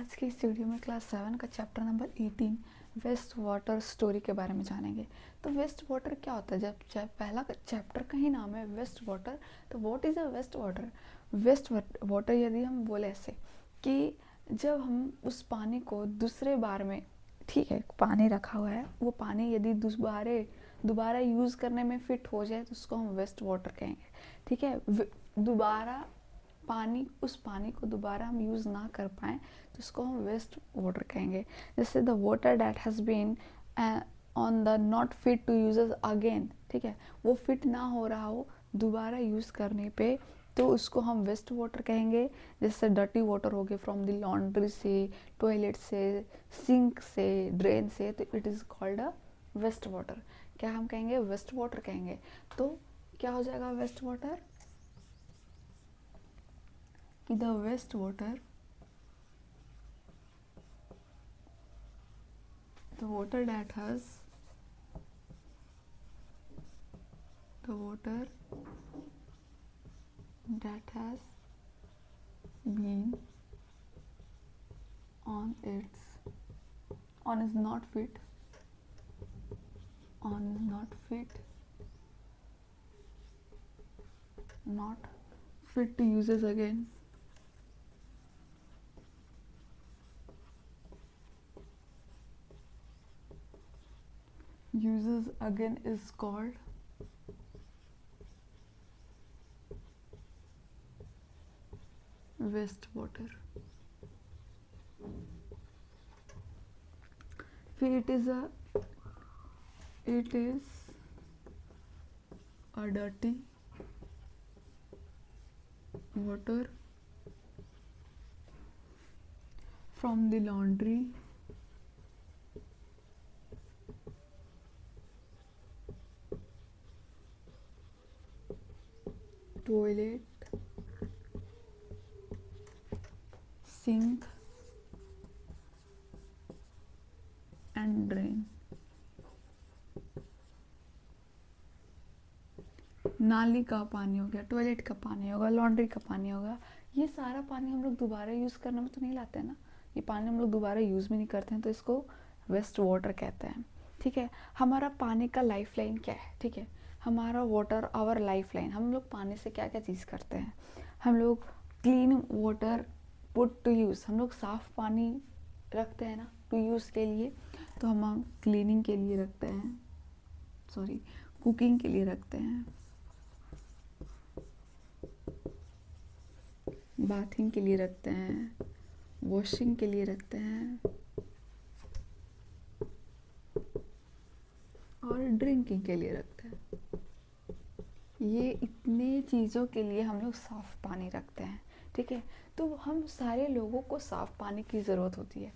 आज के इस वीडियो में क्लास 7 का chapter number 18 waste water story के बारे में जानेंगे। तो वेस्ट वाटर क्या होता है? जब पहला चैप्टर का ही नाम है वेस्ट वाटर, तो what is a waste water? Waste water यदि हम बोले ऐसे कि जब हम उस पानी को दूसरे बार में, ठीक है, पानी रखा हुआ है, वो पानी यदि दोबारा यूज़ करने में फिट हो जाए तो उसको हम वेस्ट वाटर कहेंगे। ठीक है, दोबारा उस पानी को दोबारा हम यूज़ ना कर पाएँ तो उसको हम वेस्ट वाटर कहेंगे। जैसे the water that has been on the not fit to use again, ठीक है, वो फिट ना हो रहा हो दोबारा यूज़ करने पे, तो उसको हम वेस्ट वाटर कहेंगे। जैसे डर्टी वाटर हो गए फ्रॉम द लॉन्ड्री से, टॉयलेट से, सिंक से, ड्रेन से, तो it is called a waste water. क्या हम कहेंगे? वेस्ट वाटर कहेंगे। तो क्या हो जाएगा वेस्ट वाटर? कि the water that has been on is not fit to uses again, is called waste water. फिर it is a dirty water from the laundry, toilet, sink and drain. नाली का पानी हो गया, टॉयलेट का पानी होगा, लॉन्ड्री का पानी होगा, ये सारा पानी हम लोग दोबारा यूज़ करने में तो नहीं लाते हैं ना, ये पानी हम लोग दोबारा यूज़ भी नहीं करते हैं, तो इसको वेस्ट वाटर कहते हैं। ठीक है, हमारा पानी का लाइफ लाइन क्या है? ठीक है, हमारा वाटर आवर लाइफ लाइन। हम लोग पानी से क्या क्या चीज़ करते हैं? हम लोग clean water put to use, हम लोग साफ़ पानी रखते हैं ना टू यूज़ के लिए, तो हम क्लीनिंग के लिए रखते हैं, कुकिंग के लिए रखते हैं, बाथिंग के लिए रखते हैं, वॉशिंग के लिए रखते हैं और ड्रिंकिंग के लिए रखते हैं। ये इतने चीज़ों के लिए हम लोग साफ़ पानी रखते हैं। ठीक है, तो हम सारे लोगों को साफ़ पानी की ज़रूरत होती है।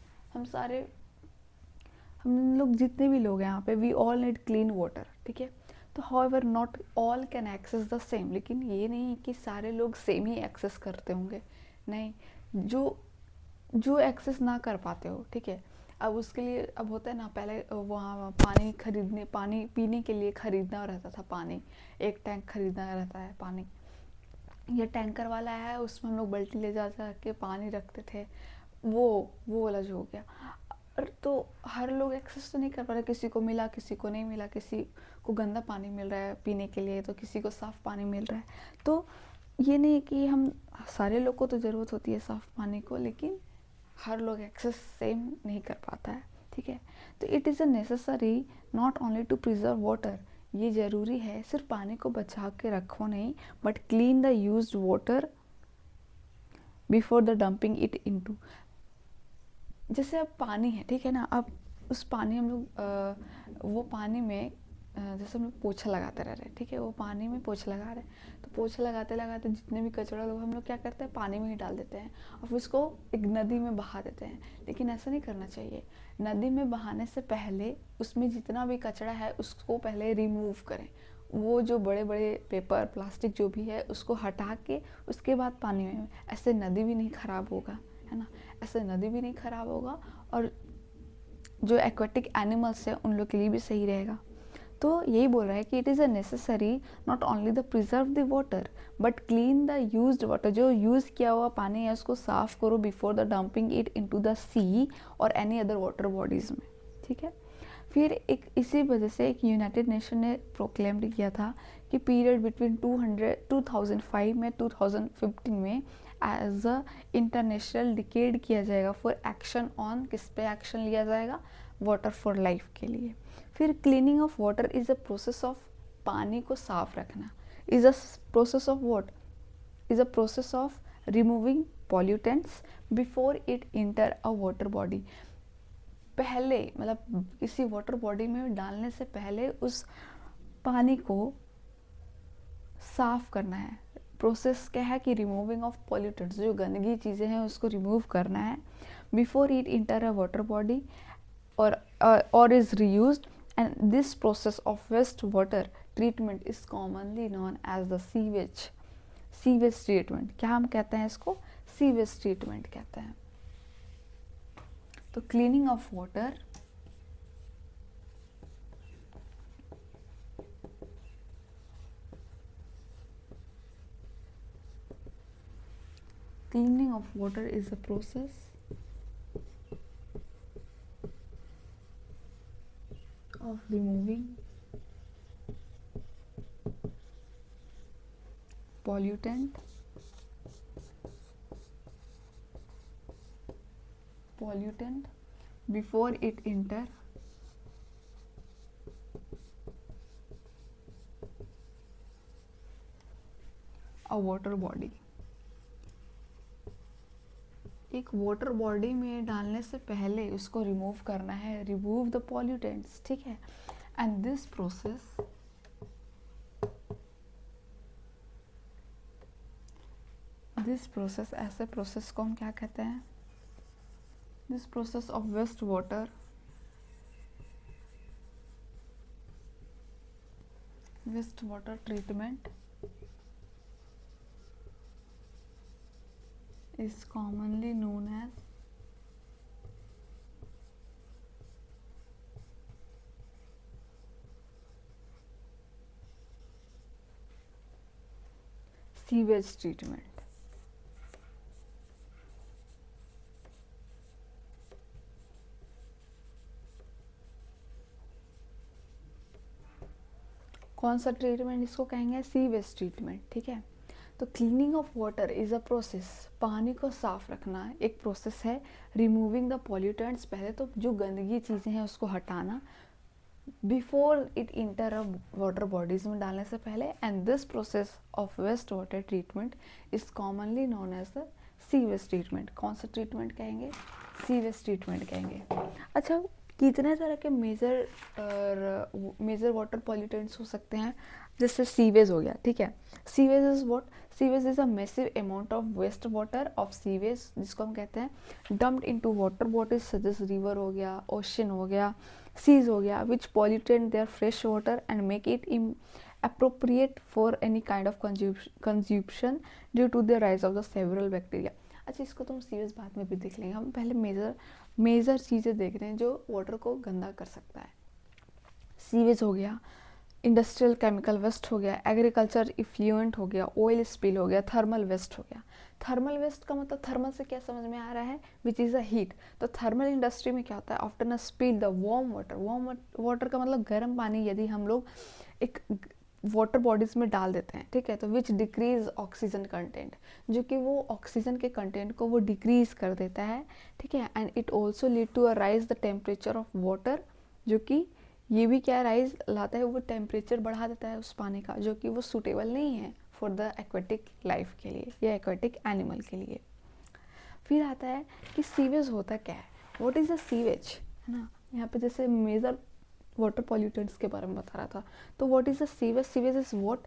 हम लोग जितने भी लोग हैं यहाँ पे, we all need clean water. ठीक है, तो however not all can access the same, लेकिन ये नहीं कि सारे लोग सेम ही एक्सेस करते होंगे, नहीं, जो एक्सेस ना कर पाते हो, ठीक है, अब उसके लिए अब होता है ना, पहले वहाँ पानी पीने के लिए ख़रीदना रहता था, पानी एक टैंक ख़रीदना रहता है पानी, ये टैंकर वाला है, उसमें हम लोग बाल्टी ले जा के पानी रखते थे, वो वाला जो हो गया। तो हर लोग एक्सेस तो नहीं कर पा रहे, किसी को मिला, किसी को नहीं मिला, किसी को गंदा पानी मिल रहा है पीने के लिए, तो किसी को साफ़ पानी मिल रहा है। तो ये नहीं कि हम सारे लोग को तो ज़रूरत होती है साफ़ पानी को, लेकिन हर लोग एक्सेस सेम नहीं कर पाता है। ठीक है, तो it is a necessary not only to preserve water, ये ज़रूरी है सिर्फ पानी को बचा के रखो नहीं, but clean the used water before the dumping it into. जैसे अब पानी है, ठीक है ना, अब उस पानी हम लोग वो पानी में जैसे हम लोग पोछा लगाते रह रहे हैं, ठीक है, वो पानी में पोछा लगा रहे हैं, तो पोछा लगाते लगाते जितने भी कचरा लोग हम लोग क्या करते हैं, पानी में ही डाल देते हैं और फिर उसको एक नदी में बहा देते हैं। लेकिन ऐसा नहीं करना चाहिए, नदी में बहाने से पहले उसमें जितना भी कचरा है उसको पहले रिमूव करें, वो जो बड़े बड़े पेपर प्लास्टिक जो भी है उसको हटा के उसके बाद पानी में, ऐसे नदी भी नहीं ख़राब होगा, है ना, ऐसे नदी भी नहीं ख़राब होगा और जो एक्वेटिक एनिमल्स हैं उन लोग के लिए भी सही रहेगा। तो यही बोल रहा है कि it is a necessary not only the preserve the water but clean the used water, जो यूज़ किया हुआ पानी है उसको साफ़ करो before the dumping it into the sea और एनी अदर वाटर बॉडीज़ में, ठीक है। फिर एक इसी वजह से एक यूनाइटेड नेशन ने प्रोक्लेम्ड किया था कि पीरियड बिटवीन 2005 में 2015 में एज अ इंटरनेशनल डिकेड किया जाएगा फॉर एक्शन ऑन, किस पे एक्शन लिया जाएगा, वाटर फॉर लाइफ के लिए। फिर cleaning of water is a process of, पानी को साफ रखना is a process of what, is a process of removing pollutants before it enter a water body. पहले मतलब किसी वाटर बॉडी में डालने से पहले उस पानी को साफ करना है। प्रोसेस क्या है कि रिमूविंग ऑफ पॉल्यूटेंट्स, जो गंदगी चीज़ें हैं उसको रिमूव करना है before it enter a water body और is reused, and this process of waste water treatment is commonly known as the sewage treatment. क्या हम कहते हैं इसको? सीवेज ट्रीटमेंट कहते हैं। तो cleaning of water is a process of removing pollutant before it enter a water body। एक water body में डालने से पहले उसको रिमूव करना है, रिमूव द पॉल्यूटेंट्स, ठीक है। एंड दिस प्रोसेस ऐसे प्रोसेस को हम क्या कहते हैं? This process of waste water treatment is commonly known as sewage treatment। कौन सा ट्रीटमेंट इसको कहेंगे? सीवेज ट्रीटमेंट, ठीक है। तो cleaning of water is a process, पानी को साफ रखना एक प्रोसेस है। रिमूविंग द पॉल्यूटेंट्स, पहले तो जो गंदगी चीज़ें हैं उसको हटाना before it enter a water bodies में डालने से पहले। And this process of waste water treatment is commonly known as the sewage treatment. कौन सा ट्रीटमेंट कहेंगे? सीवेज ट्रीटमेंट कहेंगे। अच्छा, कितने तरह के मेजर वाटर पॉल्यूटेंट्स हो सकते हैं? जैसे सीवेज हो गया, ठीक है। Sewage is what? Sewage is a massive amount of waste water of sewage, जिसको हम कहते हैं dumped into water bodies such as river हो गया, ओशन हो गया, सीज हो गया, which pollutant their fresh water and make it appropriate for any kind of consumption due to the rise of the several bacteria। अच्छा, इसको तो हम सीवेज बाद में भी देख लेंगे, हम पहले मेजर चीज़ें देख रहे हैं जो वाटर को गंदा कर सकता है। सीवेज हो गया, इंडस्ट्रियल केमिकल वेस्ट हो गया, एग्रीकल्चर इफ्लुएंट हो गया, ऑयल स्पिल हो गया, थर्मल वेस्ट हो गया। थर्मल वेस्ट का मतलब थर्मल से क्या समझ में आ रहा है? Which is a heat. तो थर्मल इंडस्ट्री में क्या होता है? आफ्टर न स्पिल द वार्म वाटर का मतलब गर्म पानी यदि हम लोग एक वाटर बॉडीज़ में डाल देते हैं, ठीक है, तो विच डिक्रीज ऑक्सीजन कंटेंट, जो कि वो ऑक्सीजन के कंटेंट को वो डिक्रीज कर देता है, ठीक है। And it also lead to a rise the temperature of water, जो कि ये भी क्या राइज लाता है, वो टेम्परेचर बढ़ा देता है उस पानी का, जो कि वो सूटेबल नहीं है फॉर द एक्वेटिक लाइफ के लिए या एक्वेटिक एनिमल के लिए। फिर आता है कि सीवेज होता क्या है, व्हाट इज़ अ सीवेज, है ना। यहाँ पे जैसे मेजर वाटर पॉल्यूटेंट्स के बारे में बता रहा था, तो what is a sewage? Sewage is what?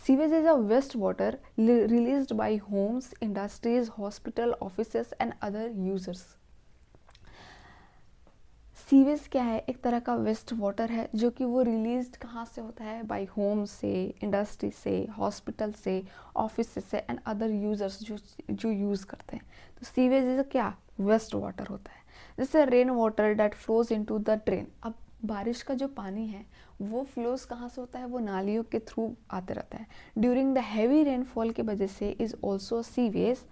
Sewage is a waste water released by homes, industries, hospital, offices and other users. Sewage क्या है? एक तरह का वेस्ट वाटर है जो कि वो रिलीज कहाँ से होता है? बाय होम से, इंडस्ट्री से, हॉस्पिटल से, ऑफिस से एंड अदर यूजर्स जो यूज़ करते हैं। तो सीवेज इज क्या? वेस्ट वाटर होता है। जैसे rain water that flows into the drain. अब बारिश का जो पानी है वो फ्लोज कहाँ से होता है, वो नालियों के थ्रू आते रहता है. ड्यूरिंग द हैवी रेनफॉल की वजह से is also sewage.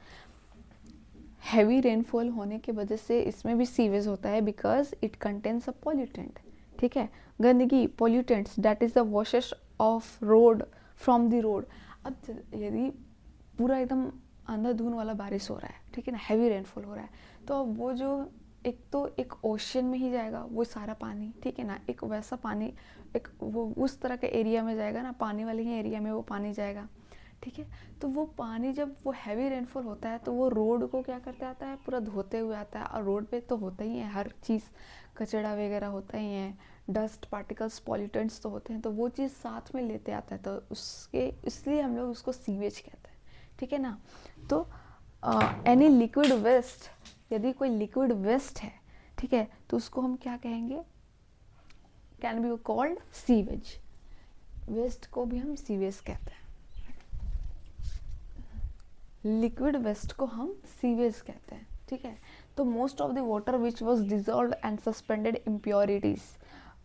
Heavy rainfall होने की वजह से इसमें भी सीवेज होता है because it contains a pollutant. ठीक है, गंदगी, pollutants, that is the washes of road from the road. अब यदि पूरा एकदम अंधाधुंध वाला बारिश हो रहा है, ठीक है ना, हैवी रेनफॉल हो रहा है, तो अब वो जो एक तो एक ओशन में ही जाएगा वो सारा पानी, ठीक है ना, एक वैसा पानी, एक वो उस तरह के एरिया में जाएगा ना, पानी वाले ही एरिया में वो पानी जाएगा. ठीक है, तो वो पानी जब वो हैवी रेनफॉल होता है तो वो रोड को क्या करते आता है, पूरा धोते हुए आता है. और रोड पे तो होता ही है हर चीज़, कचड़ा वगैरह होता ही है, डस्ट पार्टिकल्स, पॉल्यूटेंट्स तो होते हैं, तो वो चीज़ साथ में लेते आता है, तो उसके इसलिए हम लोग उसको सीवेज कहते हैं. ठीक है ना. तो एनी लिक्विड वेस्ट, यदि कोई लिक्विड वेस्ट है, ठीक है, तो उसको हम क्या कहेंगे, can be called sewage. Waste को भी हम सीवेज कहते हैं, लिक्विड वेस्ट को हम सीवेज कहते हैं. ठीक है, तो most of the water which was dissolve and suspended impurities,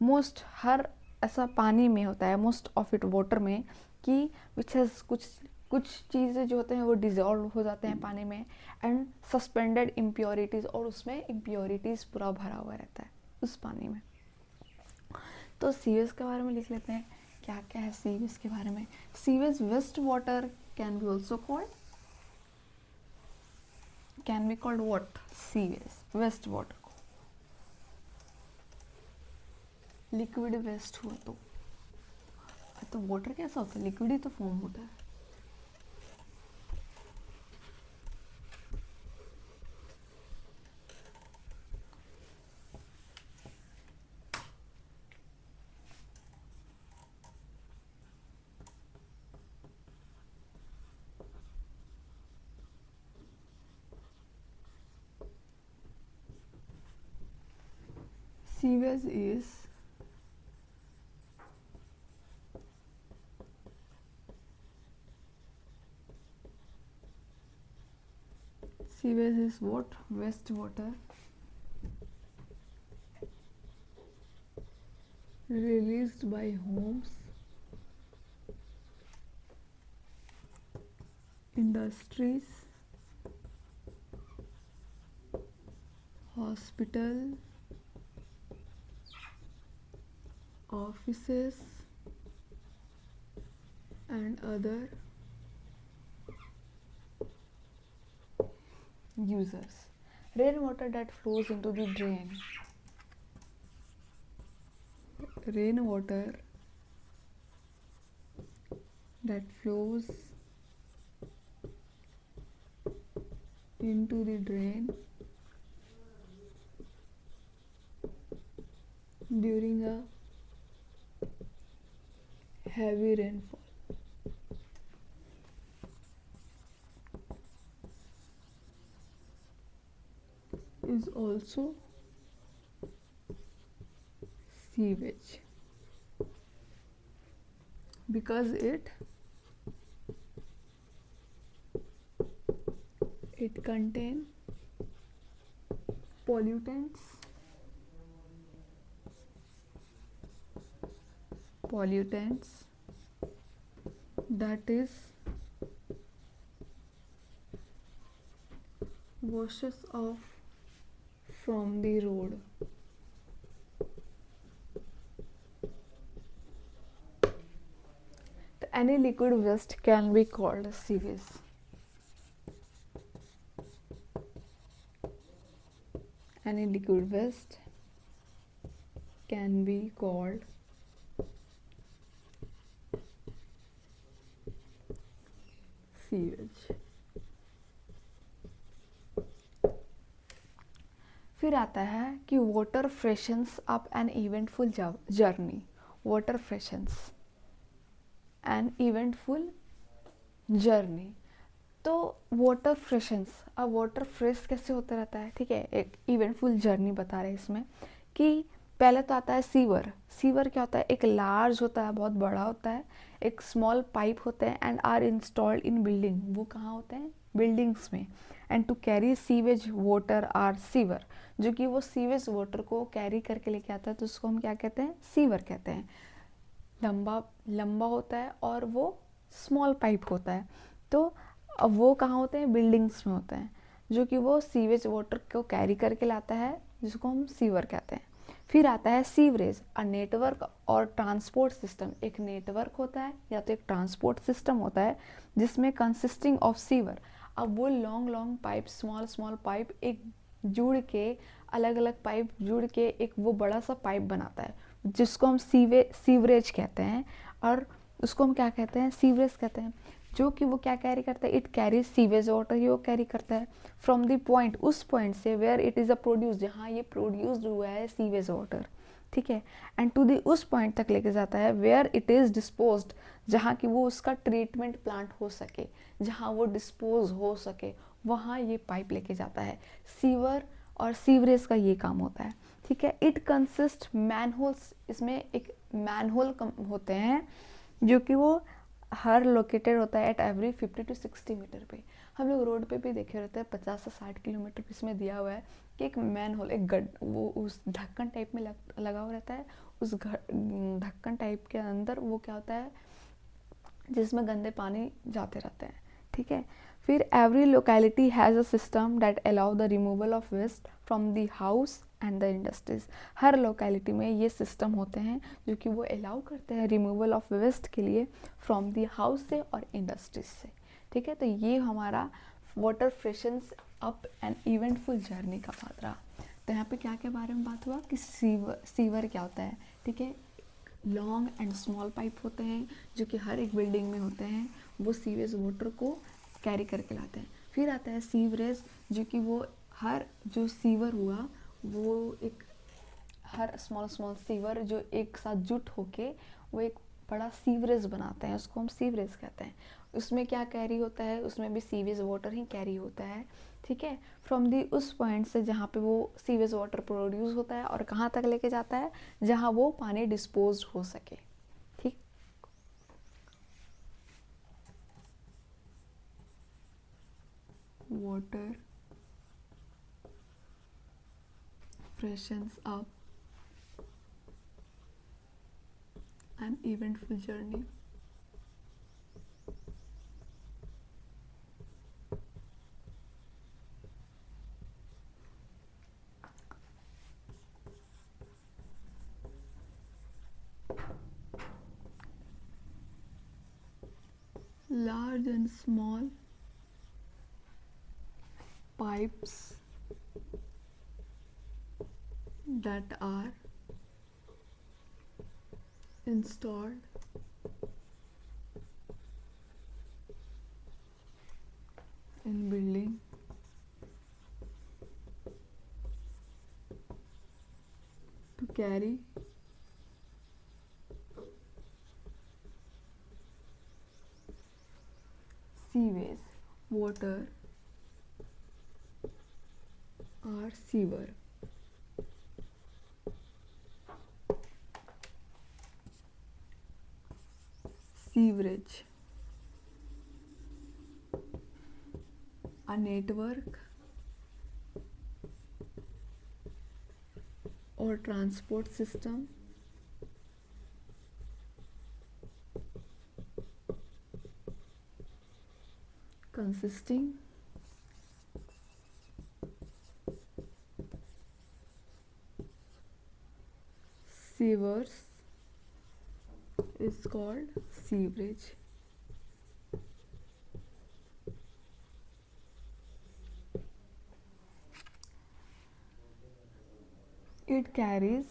most हर ऐसा पानी में होता है, मोस्ट ऑफ इट वाटर में, कि विच हैज़ कुछ चीज़ें जो होते हैं वो डिजॉल्व हो जाते हैं पानी में, एंड सस्पेंडेड इम्प्योरिटीज़, और उसमें इम्प्योरिटीज़ पूरा भरा हुआ रहता है उस पानी में. तो सीवेज के बारे में लिख लेते हैं, क्या क्या है सीवेज के बारे में. Sewage waste water can be also called, can be called what, sewage waste water को. लिक्विड वेस्ट हुआ तो वाटर कैसा होता है, लिक्विड ही तो फॉर्म होता है. Sewage is what? Wastewater released by homes, industries, hospital, offices and other users. Rainwater that flows into the drain. Rainwater that flows into the drain during a heavy rainfall is also sewage because it contain pollutants that is washes off from the road. Any liquid waste can be called sewage. Any liquid waste can be called sewage. फिर आता है कि water freshens up an eventful journey. Water freshens an eventful journey. तो water freshens, अब water fresh कैसे होता रहता है, ठीक है, एक इवेंटफुल जर्नी बता रहे हैं इसमें कि पहले तो आता है सीवर. सीवर क्या होता है, एक लार्ज होता है, बहुत बड़ा होता है, एक स्मॉल पाइप होते हैं, and are installed in building. वो कहाँ होते हैं, बिल्डिंग्स में. And to carry sewage water are sewer, जो कि वो सीवेज वाटर को कैरी करके लेके आता है तो उसको हम क्या कहते हैं, सीवर कहते हैं। लंबा लंबा होता है और वो स्मॉल पाइप होता है। तो अब वो कहाँ होते हैं, बिल्डिंग्स में होते हैं, जो कि वो सीवेज वाटर को कैरी करके लाता है, जिसको हम सीवर कहते हैं। फिर आता है सीवरेज, अ नेटवर्क और ट्रांसपोर्ट सिस्टम। एक नेटवर्क होता है या तो एक ट्रांसपोर्ट सिस्टम होता है जिसमें कंसिस्टिंग ऑफ सीवर। अब वो long long pipe, small small pipe एक जुड़ के, अलग अलग पाइप जुड़ के एक वो बड़ा सा पाइप बनाता है, जिसको हम सीवरेज कहते हैं। और उसको हम क्या कहते हैं, सीवरेज कहते हैं। जो कि वो क्या कैरी करता है, इट कैरी सीवेज वाटर ही वो कैरी करता है फ्रॉम द पॉइंट, उस पॉइंट से where it is a produce, जहाँ ये प्रोड्यूस हुआ है सीवेज वाटर, ठीक है, एंड टू दी उस पॉइंट तक लेके जाता है वेयर इट इज़ डिस्पोज्ड, जहाँ कि वो उसका ट्रीटमेंट प्लांट हो सके, जहाँ वो डिस्पोज हो सके, वहाँ ये पाइप लेके जाता है। सीवर और सीवरेज का ये काम होता है, ठीक है। इट कंसिस्ट मैनहोल्स, इसमें एक मैनहोल होते हैं जो कि वो हर लोकेटेड होता है एट एवरी 50 to 60 मीटर पे। हम लोग रोड पे भी देखे रहते हैं 50 से 60 किलोमीटर पे, इसमें दिया हुआ है कि एक मैन होल, एक गड, वो उस ढक्कन टाइप में लगा हुआ रहता है। उस ढक्कन टाइप के अंदर वो क्या होता है, जिसमें गंदे पानी जाते रहते हैं, ठीक है। फिर every locality has a system that allow the removal of waste from the house and the industries. हर लोकेलिटी में ये सिस्टम होते हैं जो कि वो अलाउ करते हैं रिमूवल ऑफ वेस्ट के लिए फ्रॉम द हाउस से और इंडस्ट्रीज से, ठीक है। तो ये हमारा water freshens up an eventful journey का बात रहा। तो यहाँ पे क्या क्या बारे में बात हुआ कि सीवर क्या होता है, ठीक है। लॉन्ग एंड स्मॉल पाइप होते हैं जो कि हर एक बिल्डिंग में होते हैं, वो सीवेज वाटर को कैरी करके लाते हैं। फिर आता है सीवरेज, जो कि वो हर जो सीवर हुआ वो एक, हर स्मॉल स्मॉल सीवर जो एक साथ जुट होके वो एक बड़ा सीवरेज बनाते हैं, उसको हम सीवरेज कहते हैं। उसमें क्या कैरी होता है, उसमें भी सीवेज वाटर ही कैरी होता है, ठीक है। फ्रॉम दी उस पॉइंट से जहाँ पे वो सीवेज वाटर प्रोड्यूस होता है और कहाँ तक लेके जाता है, जहाँ वो पानी डिस्पोज हो सके, ठीक। Water freshens up an eventful journey. Large and small pipes that are installed in building to carry sewage water or sewer. Sewerage, a network or transport system consisting sewers is called sewerage. It carries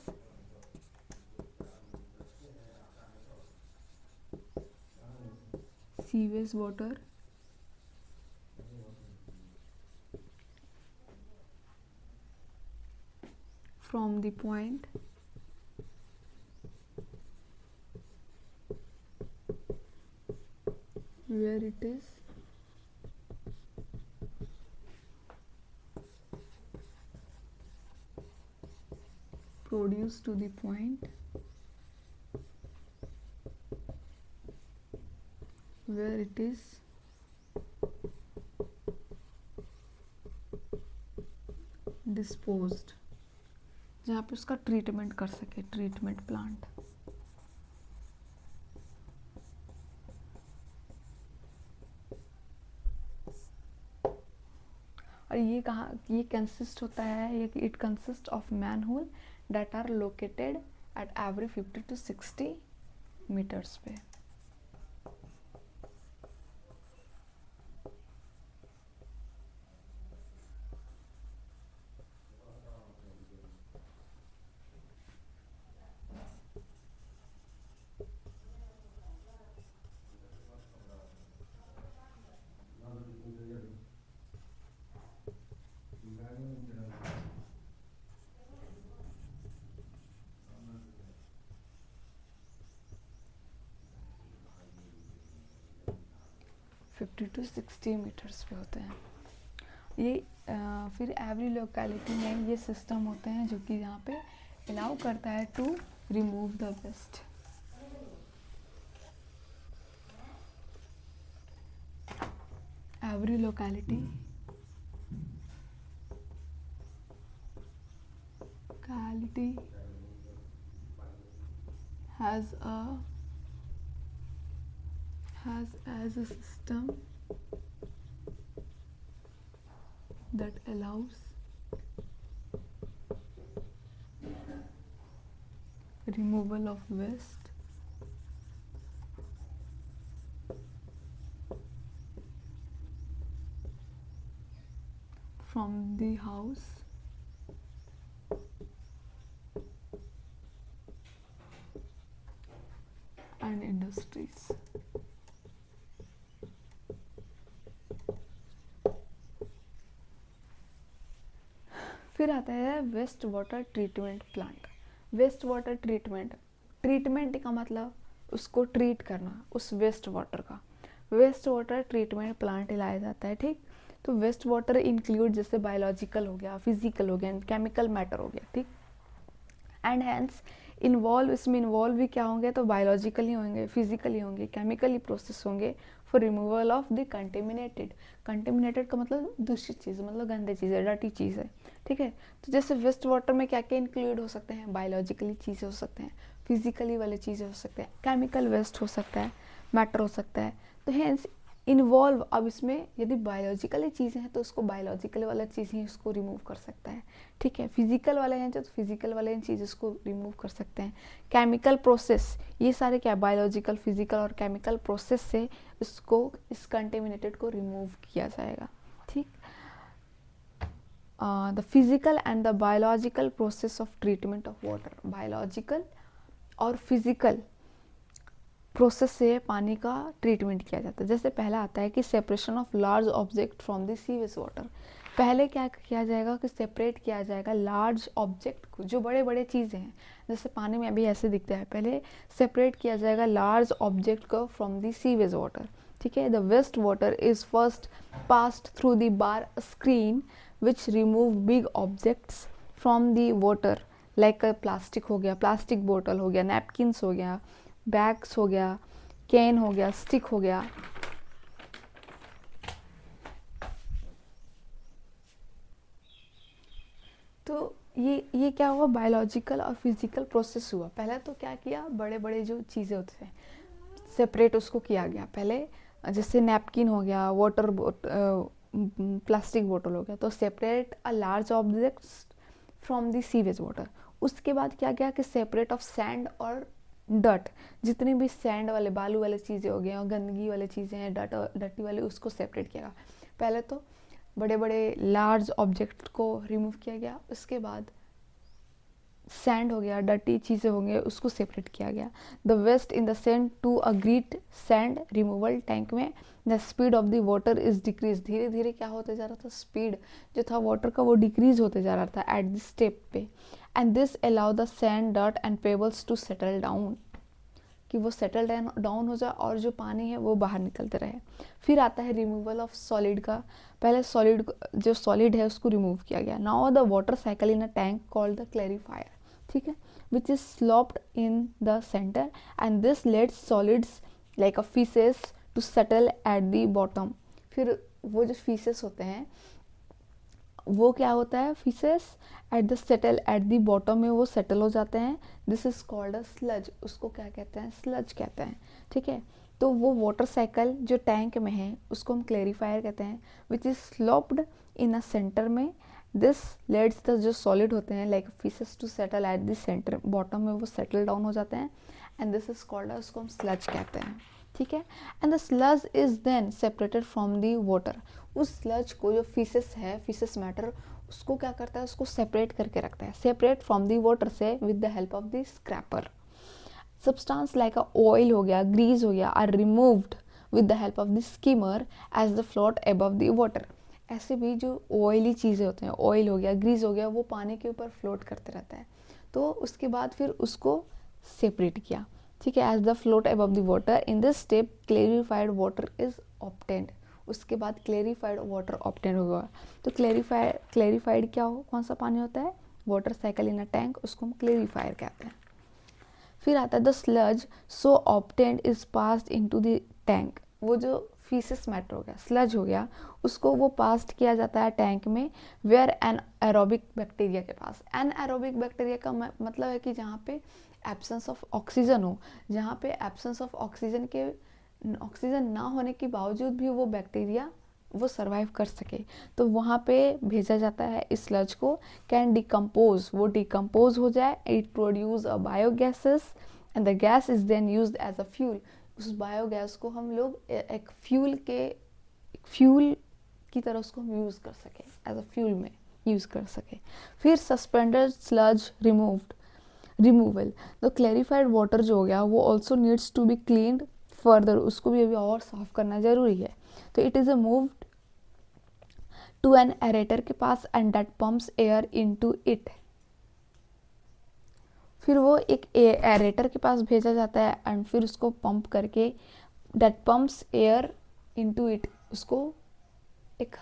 sewage water from the point where it is produced to the point where it is disposed, जहाँ पे उसका treatment कर सके, treatment plant. और ये कहाँ, ये consist होता है, ये it consist of manhole that are located at every 50 to 60 metres पे। फिफ्टी टू 60 मीटर्स पे होते हैं ये। फिर एवरी लोकेलिटी में ये सिस्टम होते हैं जो कि यहाँ पे अलाउ करता है to remove the waste. Every locality has as a system that allows removal of waste from the house and industries। फिर आता है waste water treatment plant. Waste water treatment का मतलब उसको ट्रीट करना, उस वेस्ट वाटर का। वेस्ट वाटर ट्रीटमेंट प्लांट लाया जाता है, ठीक। तो वेस्ट वाटर इंक्लूड जैसे बायोलॉजिकल हो गया, फिजिकल हो गया, केमिकल मैटर हो गया, ठीक। एंड हैंस इन्वॉल्व, इसमें इन्वॉल्व भी क्या होंगे, तो बायोलॉजिकली होंगे, फिजिकली होंगे, केमिकली प्रोसेस होंगे for removal of the contaminated. Contaminated का मतलब दूषित चीज़, मतलब गंदे चीज़ है, डर्टी चीज़ है, ठीक है। तो जैसे वेस्ट वाटर में क्या क्या इंक्लूड हो सकते हैं, बायोलॉजिकली चीज़ें हो सकते हैं, फिजिकली वाले चीज़ें हो सकते हैं, केमिकल वेस्ट हो सकता है, मैटर हो सकता है। तो हैंस इन्वॉल्व, अब इसमें यदि बायोलॉजिकली चीज़ें हैं तो उसको बायोलॉजिकल वाला चीज़ ही उसको रिमूव कर सकता है, ठीक है। फिजिकल वाले हैं जो, तो फिजिकल वाले इन चीज़ को रिमूव कर सकते हैं। केमिकल प्रोसेस, ये सारे क्या, बायोलॉजिकल, फिजिकल और केमिकल प्रोसेस से इसको, इस कंटेमिनेटेड को रिमूव किया जाएगा, ठीक। The physical and the biological process of treatment of water. Biological और फिजिकल प्रोसेस से पानी का ट्रीटमेंट किया जाता है। जैसे पहला आता है कि separation of large object from the sewage water. पहले क्या किया जाएगा कि सेपरेट किया जाएगा लार्ज ऑब्जेक्ट को, जो बड़े बड़े चीज़ें हैं, जैसे पानी में अभी ऐसे दिखता है, पहले सेपरेट किया जाएगा लार्ज ऑब्जेक्ट को फ्रॉम द सीवेज वाटर, ठीक है। The waste water is first passed through the bar screen which remove big objects from the water, like plastic हो गया, प्लास्टिक बोतल हो गया, नैपकिन्स हो गया, बैग्स हो गया, कैन हो गया, स्टिक हो गया। तो ये क्या हुआ, बायोलॉजिकल और फिजिकल प्रोसेस हुआ। पहले तो क्या किया, बड़े बड़े जो चीज़ें होते हैं सेपरेट उसको किया गया। पहले जैसे नैपकिन हो गया, वाटर प्लास्टिक बोतल हो गया, तो separate a large objects from the sewage water. उसके बाद क्या किया कि सेपरेट ऑफ सैंड और डट, जितने भी सैंड वाले, बालू वाले चीज़ें हो गए और गंदगी वाले चीज़ें हैं, डटी वाले, उसको सेपरेट किया गया। पहले तो बड़े बड़े लार्ज ऑब्जेक्ट को रिमूव किया गया, उसके बाद सैंड हो गया, डटी चीज़ें होंगे, उसको सेपरेट किया गया। The waste in the send to a grit sand removal tank में the speed of the water is decrease. धीरे धीरे क्या होते जा रहा था, स्पीड जो था वाटर का वो डिक्रीज होते जा रहा था एट दिस स्टेप पे। And this allow the sand, डट and pebbles to settle down, कि वो सेटल डाउन हो जाए और जो पानी है वो बाहर निकलते रहे। फिर आता है रिमूवल ऑफ सॉलिड का। पहले सॉलिड, जो सॉलिड है उसको रिमूव किया गया। Now the water cycle in a tank called the clarifier, ठीक है, which is sloped in the centre and this lets solids like a faeces to settle at the bottom. फिर वो जो फीसेस होते हैं वो क्या होता है, fishes at the settle at the bottom में वो सेटल हो जाते हैं, this is called a sludge, उसको क्या कहते हैं, स्लज कहते हैं, ठीक है। तो वो वाटर साइकिल जो टैंक में है उसको हम क्लैरिफायर कहते हैं, which is sloped in a centre में, दिस लेट्स द जो सॉलिड होते हैं like faeces to settle at the centre, bottom में वो सेटल डाउन हो जाते हैं, एंड दिस इज कॉल्ड, उसको हम स्लज कहते हैं, ठीक है। And the sludge is then separated from the water, उस स्लज को जो फिशेस है, फिशेस मैटर, उसको क्या करता है, उसको सेपरेट करके रखता है, सेपरेट फ्रॉम द वाटर से with the help of the scraper. Substance like a oil हो गया, ग्रीस हो गया, are removed with the help of the skimmer as the float above the water. ऐसे भी जो ऑयली चीज़ें होते हैं, ऑयल हो गया, ग्रीस हो गया, वो पानी के ऊपर फ्लोट करते रहता है, तो उसके बाद फिर उसको सेपरेट किया, ठीक है, as the float above the water. In this step clarified water is obtained, उसके बाद क्लेरिफाइड वाटर ऑब्टेन होगा। तो क्लेरिफाइड क्या हो, कौन सा पानी होता है, water cycle in a tank, उसको हम क्लेरिफायर कहते हैं। फिर आता है the sludge so obtained is passed into the tank, वो जो फीसिस मैटर हो गया, स्लज हो गया, उसको वो पास्ट किया जाता है टैंक में, वेयर एन एरोबिक बैक्टीरिया के पास। एन एरोबिक बैक्टीरिया का मतलब है कि जहाँ पे एब्सेंस ऑफ ऑक्सीजन हो, जहाँ पे एब्सेंस ऑफ ऑक्सीजन के, ऑक्सीजन ना होने के बावजूद भी वो बैक्टीरिया वो सर्वाइव कर सके, तो वहाँ पे भेजा जाता है इस स्लज को, कैन डिकम्पोज, वो डिकम्पोज हो जाए, it produce a biogases and the gas is then used as a fuel. उस बायोगैस को हम लोग एक फ्यूल की तरह उसको हम यूज़ कर सके, एज अ फ्यूल में यूज़ कर सके। फिर सस्पेंडेड स्लज रिमूवल, तो क्लैरिफाइड वाटर जो हो गया वो also needs to be cleaned further, उसको भी अभी और साफ करना जरूरी है। तो it is a moved to an aerator के पास and that pumps air into it, फिर वो एक एरेटर के पास भेजा जाता है एंड फिर उसको पंप करके, that pumps air into it, उसको एक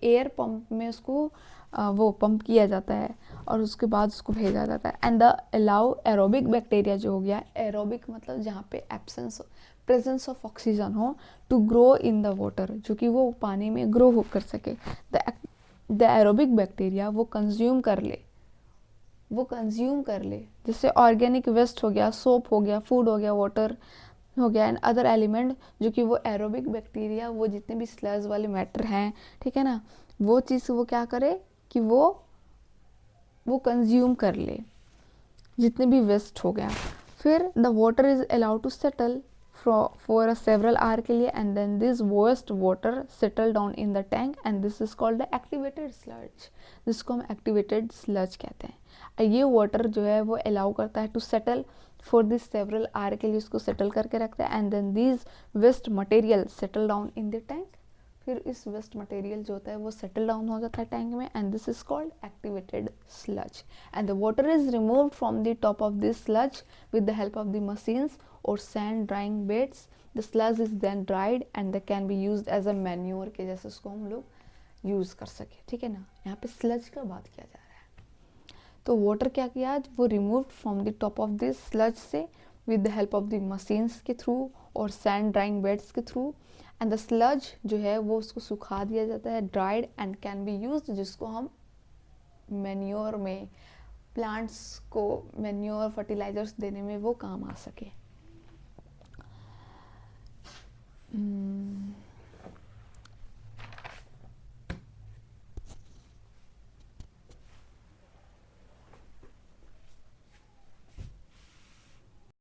एयर पंप में उसको वो पंप किया जाता है और उसके बाद उसको भेजा जाता है। And the allow aerobic bacteria जो हो गया, एरोबिक मतलब जहाँ पे प्रेजेंस ऑफ ऑक्सीजन हो, to grow in the water, जो कि वो पानी में ग्रो हो कर सके। द एरोबिक बैक्टीरिया वो कंज्यूम कर ले, जैसे ऑर्गेनिक वेस्ट हो गया, सोप हो गया, फूड हो गया, वाटर हो गया एंड अदर एलिमेंट, जो कि वो एरोबिक बैक्टीरिया वो जितने भी स्लज वाले मैटर हैं, ठीक है ना, वो चीज़ वो क्या करे कि वो कंज्यूम कर ले जितने भी वेस्ट हो गया। फिर the water is allowed to settle for a several hour के लिए and then this waste water settle down in the tank and this is called the activated sludge, जिसको हम एक्टिवेटेड स्लज कहते हैं। ये वाटर जो है वो अलाउ करता है to settle for this several hour के लिए, उसको सेटल करके रखता है and then this waste material settle down in the tank, फिर इस वेस्ट मटेरियल जो होता है वो सेटल डाउन हो जाता है टैंक में and this is called activated sludge and the water is removed from the top of this sludge with the help of the machines और sand drying beds. The sludge is then dried and the can be used as a manure के जैसे उसको हम लोग use कर सके, ठीक है ना। यहाँ पे स्लज का बात किया जा रहा है। तो वाटर क्या किया, वो remove from the top of this sludge से with the help of the machines के थ्रू और सैंड ड्राइंग बेड्स के थ्रू एंड द स्लज जो है वो उसको सुखा दिया जाता है, dried and can be used, जिसको हम मैन्योर में, प्लांट्स को मैन्योर फर्टिलाइजर्स देने में वो काम आ सके।